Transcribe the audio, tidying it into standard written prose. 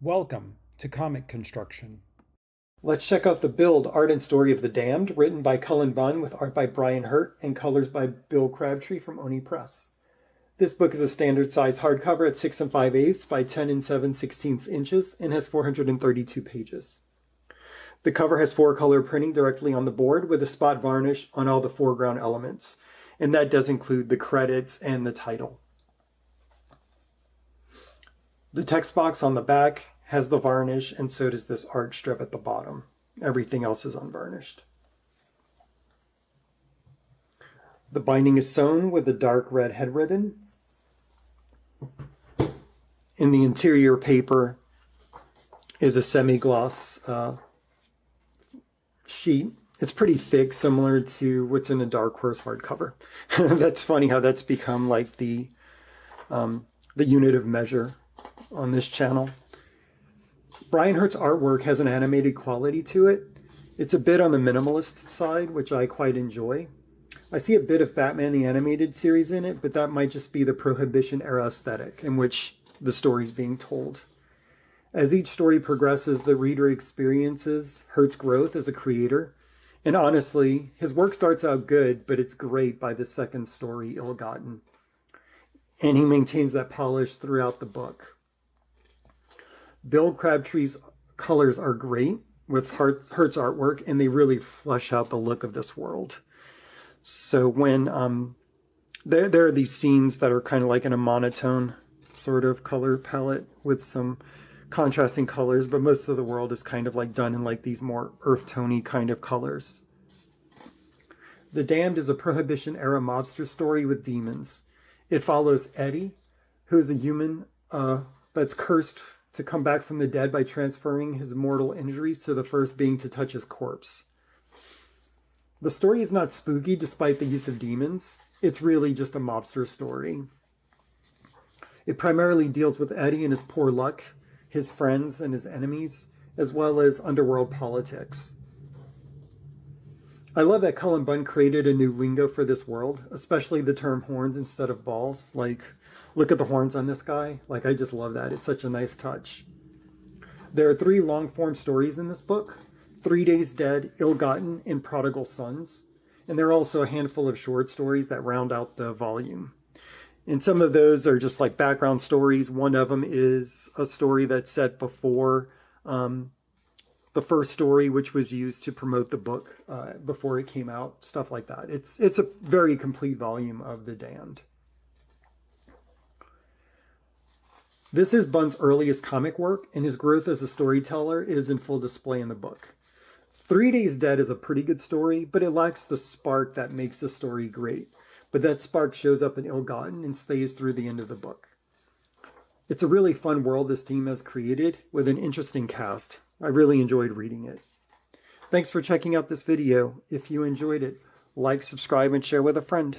Welcome to Comic Construction. Let's check out the build, art, and story of The Damned, written by Cullen Bunn with art by Brian Hurt and colors by Bill Crabtree from Oni Press. This book is a standard size hardcover at 6 5/8 by 10 7/16 inches and has 432 pages. The cover has 4-color printing directly on the board with a spot varnish on all the foreground elements, and that does include the credits and the title. The text box on the back has the varnish, and so does this art strip at the bottom. Everything else is unvarnished. The binding is sewn with a dark red head ribbon. In the interior paper is a semi-gloss sheet. It's pretty thick, similar to what's in a Dark Horse hardcover. That's funny how that's become like the unit of measure on this channel. Brian Hurt's artwork has an animated quality to it. It's a bit on the minimalist side, which I quite enjoy. I see a bit of Batman the Animated Series in it, but that might just be the Prohibition era aesthetic in which the story's being told. As each story progresses, the reader experiences Hurt's growth as a creator. And honestly, his work starts out good, but it's great by the second story, Ill-Gotten. And he maintains that polish throughout the book. Bill Crabtree's colors are great with Hurt's artwork, and they really flesh out the look of this world. So when there are these scenes that are kind of like in a monotone sort of color palette with some contrasting colors, but most of the world is kind of like done in like these more earth-tony kind of colors. The Damned is a Prohibition era mobster story with demons. It follows Eddie, who is a human that's cursed to come back from the dead by transferring his mortal injuries to the first being to touch his corpse. The story is not spooky despite the use of demons. It's really just a mobster story. It primarily deals with Eddie and his poor luck, his friends and his enemies, as well as underworld politics. I love that Cullen Bunn created a new lingo for this world, especially the term horns instead of balls. Like, look at the horns on this guy. Like, I just love that. It's such a nice touch. There are 3 long-form stories in this book: 3 Days Dead, Ill-Gotten, and Prodigal Sons. And there are also a handful of short stories that round out the volume. And some of those are just like background stories. One of them is a story that's set before the first story, which was used to promote the book before it came out, stuff like that. It's a very complete volume of The Damned. This is Bunn's earliest comic work, and his growth as a storyteller is in full display in the book. 3 Days Dead is a pretty good story, but it lacks the spark that makes the story great. But that spark shows up in Ill-Gotten and stays through the end of the book. It's a really fun world this team has created with an interesting cast. I really enjoyed reading it. Thanks for checking out this video. If you enjoyed it, like, subscribe, and share with a friend.